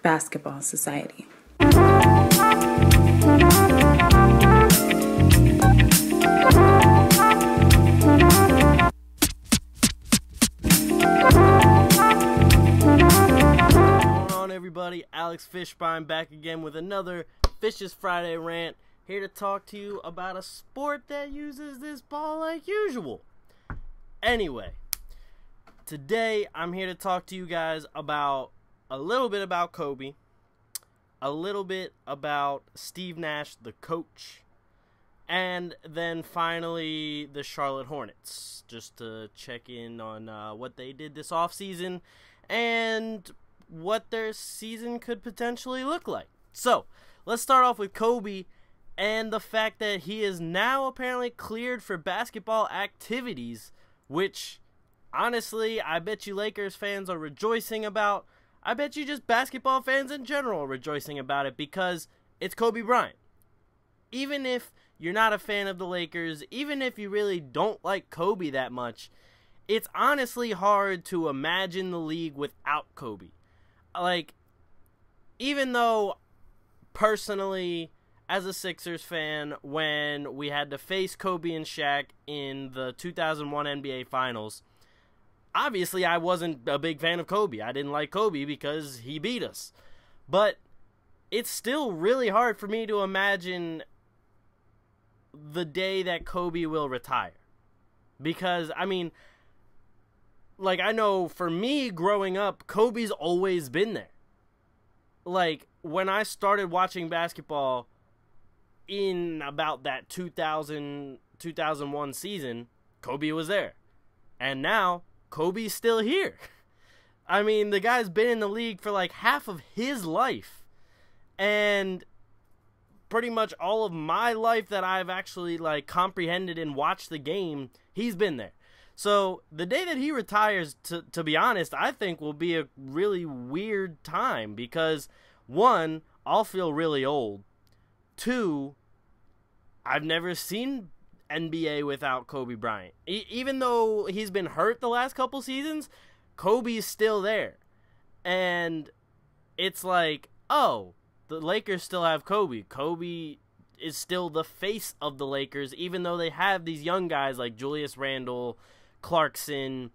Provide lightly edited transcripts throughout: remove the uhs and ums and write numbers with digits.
basketball society. Everybody, Alex Fischbein back again with another Fisch's Friday rant, here to talk to you about a sport that uses this ball like usual. Anyway, today I'm here to talk to you guys about a little bit about Kobe, a little bit about Steve Nash, the coach, and then finally the Charlotte Hornets, just to check in on what they did this offseason and what their season could potentially look like. So, let's start off with Kobe and the fact that he is now apparently cleared for basketball activities, which, honestly, I bet you Lakers fans are rejoicing about. I bet you just basketball fans in general are rejoicing about it because it's Kobe Bryant. Even if you're not a fan of the Lakers, even if you really don't like Kobe that much, it's honestly hard to imagine the league without Kobe. Like, even though, personally, as a Sixers fan, when we had to face Kobe and Shaq in the 2001 NBA Finals, obviously I wasn't a big fan of Kobe. I didn't like Kobe because he beat us. But it's still really hard for me to imagine the day that Kobe will retire. Because, I mean, like, I know for me growing up, Kobe's always been there. Like, when I started watching basketball in about that 2001 season, Kobe was there. And now, Kobe's still here. I mean, the guy's been in the league for like half of his life. And pretty much all of my life that I've actually like comprehended and watched the game, he's been there. So, the day that he retires, to be honest, I think will be a really weird time because, one, I'll feel really old. Two, I've never seen NBA without Kobe Bryant. Even though he's been hurt the last couple seasons, Kobe's still there. And it's like, oh, the Lakers still have Kobe. Kobe is still the face of the Lakers, even though they have these young guys like Julius Randle, Clarkson,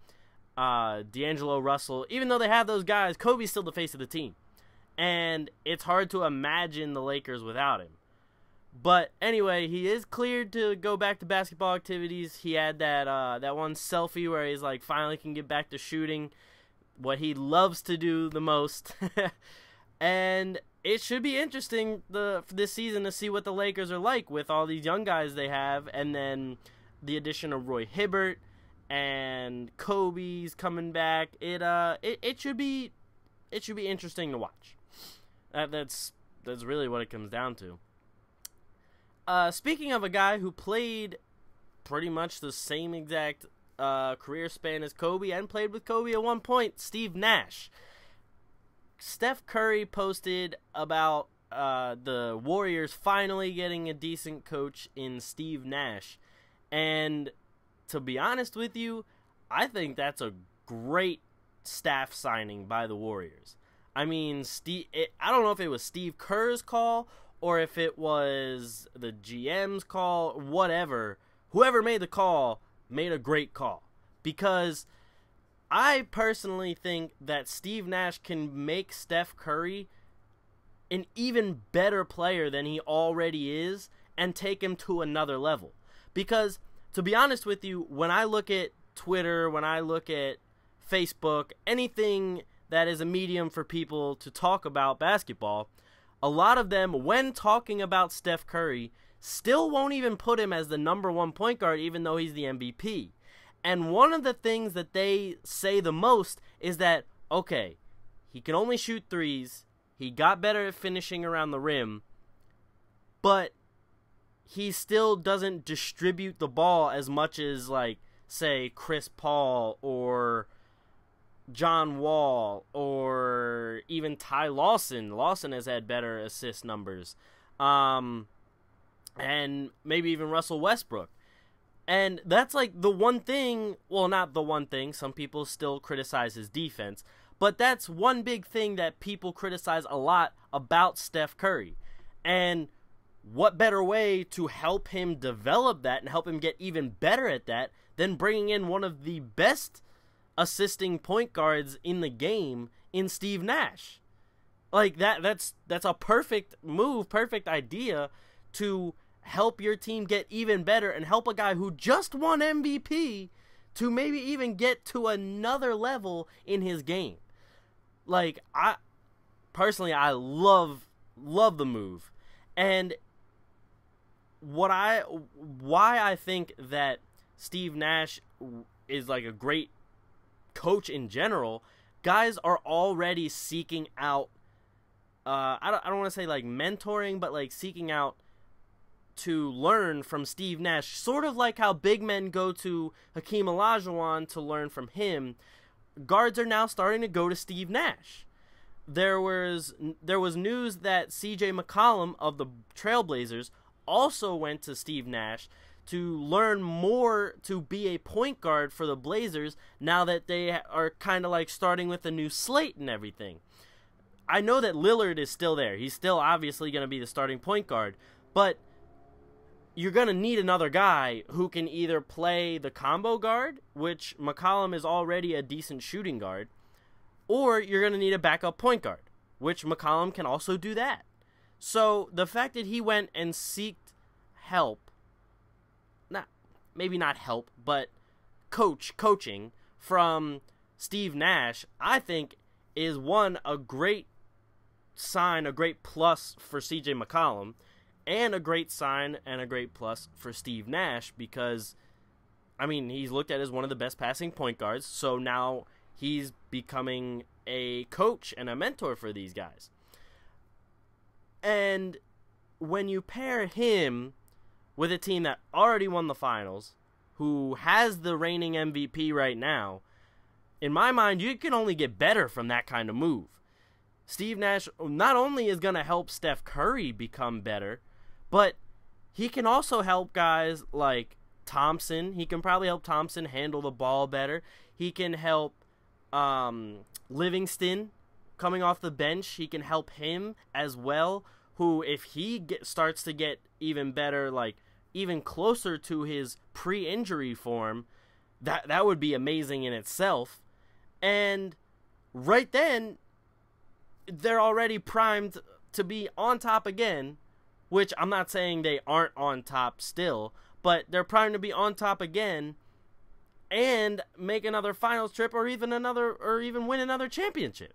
D'Angelo Russell. Even though they have those guys, Kobe's still the face of the team. And it's hard to imagine the Lakers without him. But anyway, he is cleared to go back to basketball activities. He had that one selfie where he's like finally can get back to shooting, what he loves to do the most. And it should be interesting for this season to see what the Lakers are like with all these young guys they have, and then the addition of Roy Hibbert and Kobe's coming back. It should be interesting to watch. That's really what it comes down to. Speaking of a guy who played pretty much the same exact career span as Kobe and played with Kobe at one point, Steve Nash. Steph Curry posted about the Warriors finally getting a decent coach in Steve Nash. And to be honest with you, I think that's a great staff signing by the Warriors. I mean, I don't know if it was Steve Kerr's call or if it was the GM's call, whatever. Whoever made the call made a great call. Because I personally think that Steve Nash can make Steph Curry an even better player than he already is and take him to another level. Because, to be honest with you, when I look at Twitter, when I look at Facebook, anything that is a medium for people to talk about basketball, a lot of them, when talking about Steph Curry, still won't even put him as the number one point guard even though he's the MVP. And one of the things that they say the most is that, okay, he can only shoot threes, he got better at finishing around the rim, but he still doesn't distribute the ball as much as, like, say, Chris Paul or John Wall or even Ty Lawson. Lawson has had better assist numbers. And maybe even Russell Westbrook. And that's like the one thing, well, not the one thing, some people still criticize his defense, but that's one big thing that people criticize a lot about Steph Curry. And what better way to help him develop that and help him get even better at that than bringing in one of the best assisting point guards in the game in Steve Nash? Like that's a perfect move, perfect idea to help your team get even better and help a guy who just won MVP to maybe even get to another level in his game. Like, I personally love the move. And why I think that Steve Nash is like a great coach in general, guys are already seeking out I don't want to say like mentoring, but like seeking out to learn from Steve Nash, sort of like how big men go to Hakeem Olajuwon to learn from him. Guards are now starting to go to Steve Nash. There was news that CJ McCollum of the Trailblazers also went to Steve Nash to learn more to be a point guard for the Blazers now that they are kind of like starting with a new slate and everything. I know that Lillard is still there. He's still obviously going to be the starting point guard, but you're going to need another guy who can either play the combo guard, which McCollum is already a decent shooting guard, or you're going to need a backup point guard, which McCollum can also do that. So the fact that he went and sought help, maybe not help, but coaching from Steve Nash, I think is a great sign, a great plus for CJ McCollum, and a great sign and a great plus for Steve Nash because, I mean, he's looked at as one of the best passing point guards, so now he's becoming a coach and a mentor for these guys. And when you pair him with a team that already won the finals, who has the reigning MVP right now, in my mind, you can only get better from that kind of move. Steve Nash not only is going to help Steph Curry become better, but he can also help guys like Thompson. He can probably help Thompson handle the ball better. He can help Livingston coming off the bench. He can help him as well, who if he starts to get even better, like even closer to his pre-injury form, that would be amazing in itself. And right then, they're already primed to be on top again, which I'm not saying they aren't on top still, but they're primed to be on top again and make another finals trip or even win another championship.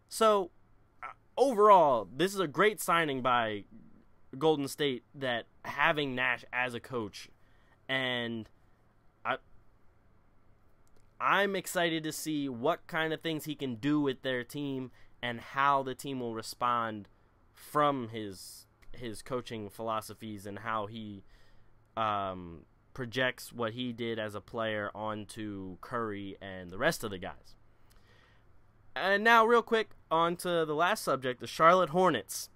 So overall, this is a great signing by Golden State, that having Nash as a coach, and I'm excited to see what kind of things he can do with their team and how the team will respond from his coaching philosophies and how he projects what he did as a player onto Curry and the rest of the guys. And now, real quick, on to the last subject, the Charlotte Hornets.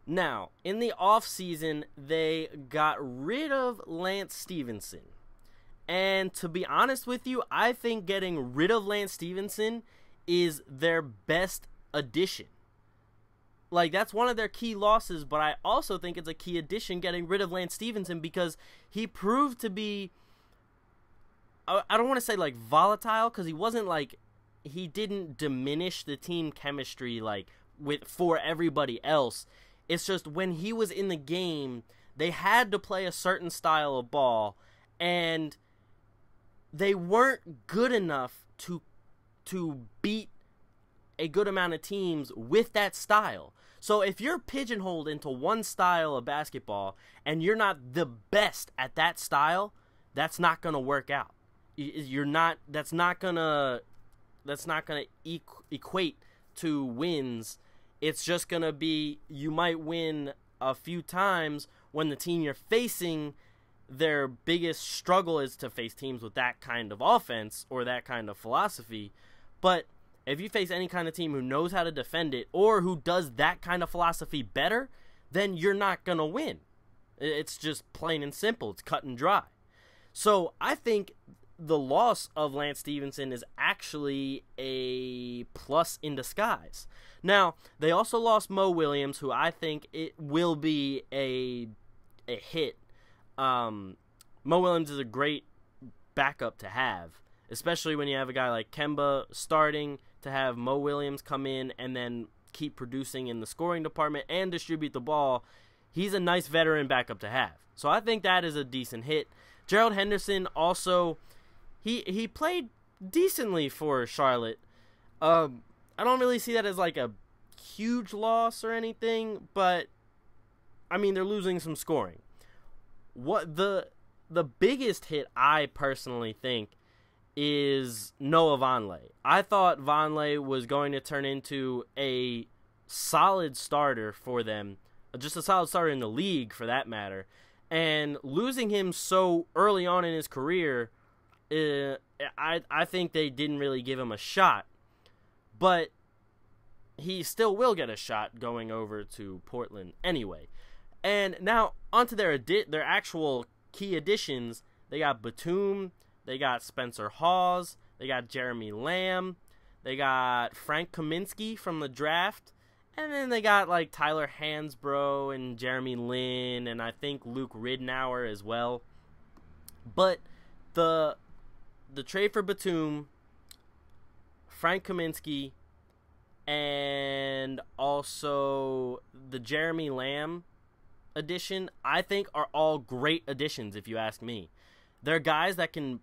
Now, in the offseason, they got rid of Lance Stevenson. And to be honest with you, I think getting rid of Lance Stevenson is their best addition. Like, that's one of their key losses, but I also think it's a key addition getting rid of Lance Stevenson because he proved to be, I don't want to say like volatile, because he didn't diminish the team chemistry like for everybody else. It's just when he was in the game, they had to play a certain style of ball, and they weren't good enough to beat a good amount of teams with that style. So if you're pigeonholed into one style of basketball and you're not the best at that style, that's not going to work out. That's not going to equate to wins. It's just going to be, you might win a few times when the team you're facing, their biggest struggle is to face teams with that kind of offense or that kind of philosophy. But if you face any kind of team who knows how to defend it or who does that kind of philosophy better, then you're not going to win. It's just plain and simple. It's cut and dry. So I think the loss of Lance Stevenson is actually a plus in disguise. Now, they also lost Mo Williams, who I think it will be a hit. Mo Williams is a great backup to have, especially when you have a guy like Kemba starting, to have Mo Williams come in and then keep producing in the scoring department and distribute the ball. He's a nice veteran backup to have. So I think that is a decent hit. Gerald Henderson also, he played decently for Charlotte. I don't really see that as like a huge loss or anything, but I mean, they're losing some scoring. What the biggest hit, I personally think, is Noah Vonleh. I thought Vonleh was going to turn into a solid starter for them, just a solid starter in the league for that matter, and losing him so early on in his career, I think they didn't really give him a shot, but he still will get a shot going over to Portland anyway. And now onto their actual key additions. They got Batum, they got Spencer Hawes, they got Jeremy Lamb, they got Frank Kaminsky from the draft, and then they got like Tyler Hansbrough and Jeremy Lin, and I think Luke Ridnour as well. But the trade for Batum, Frank Kaminsky, and also the Jeremy Lamb addition, I think are all great additions if you ask me. They're guys that can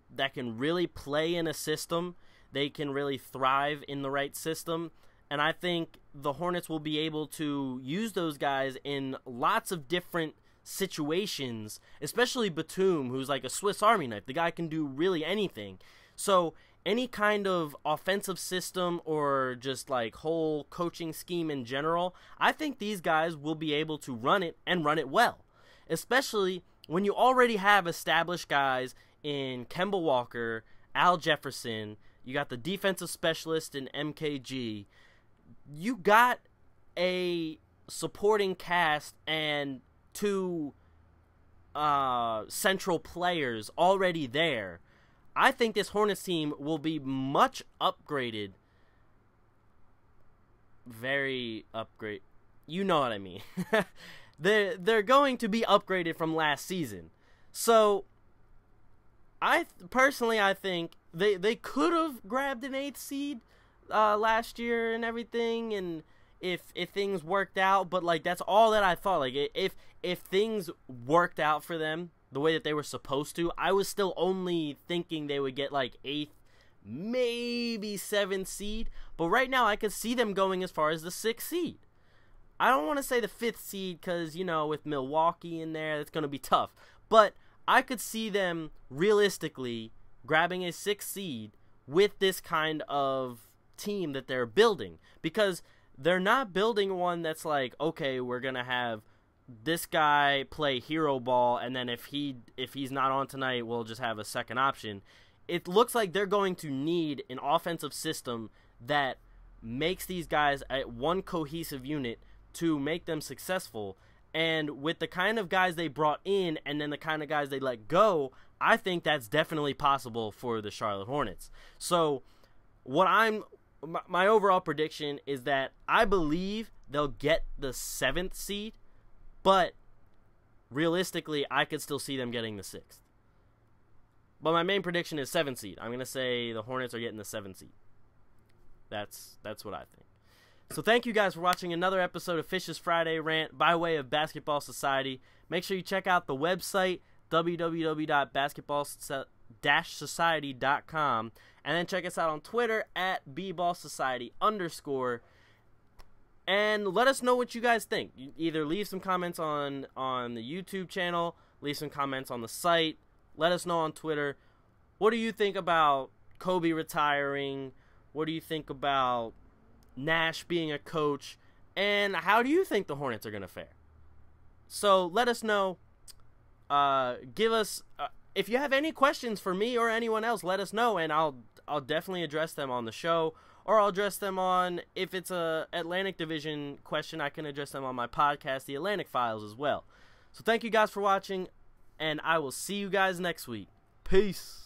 really play in a system. They can really thrive in the right system. And I think the Hornets will be able to use those guys in lots of different situations, especially Batum, who's like a Swiss Army knife. The guy can do really anything. So any kind of offensive system or just like whole coaching scheme in general, I think these guys will be able to run it and run it well, especially when you already have established guys in Kemba Walker, Al Jefferson, you got the defensive specialist in MKG, you got a supporting cast and two central players already there. I think this Hornets team will be much upgraded. Very upgrade. You know what I mean. They're going to be upgraded from last season. So, I think they could have grabbed an 8th seed last year and everything, and if things worked out, but like that's all that I thought. Like if things worked out for them the way that they were supposed to, I was still only thinking they would get like 8th, maybe 7th seed. But right now I could see them going as far as the 6th seed. I don't want to say the 5th seed because, you know, with Milwaukee in there, that's going to be tough. But I could see them realistically grabbing a 6th seed with this kind of team that they're building. Because they're not building one that's like, okay, we're going to have this guy play hero ball, and then if he's not on tonight, we'll just have a second option. It looks like they're going to need an offensive system that makes these guys one cohesive unit to make them successful. And with the kind of guys they brought in and then the kind of guys they let go, I think that's definitely possible for the Charlotte Hornets. So my overall prediction is that I believe they'll get the 7th seed, but realistically, I could still see them getting the 6th. But my main prediction is 7th seed. I'm going to say the Hornets are getting the 7th seed. That's what I think. So thank you guys for watching another episode of Fisch's Friday Rant by way of Basketball Society. Make sure you check out the website, www.basketball-society.com, and then check us out on Twitter at @bballsociety_. And let us know what you guys think. You either leave some comments on the YouTube channel, leave some comments on the site. Let us know on Twitter. What do you think about Kobe retiring? What do you think about Nash being a coach? And how do you think the Hornets are going to fare? So let us know. Give us if you have any questions for me or anyone else, let us know, and I'll definitely address them on the show. Or I'll address them on, if it's a Atlantic Division question, I can address them on my podcast, The Atlantic Files, as well. So thank you guys for watching, and I will see you guys next week. Peace.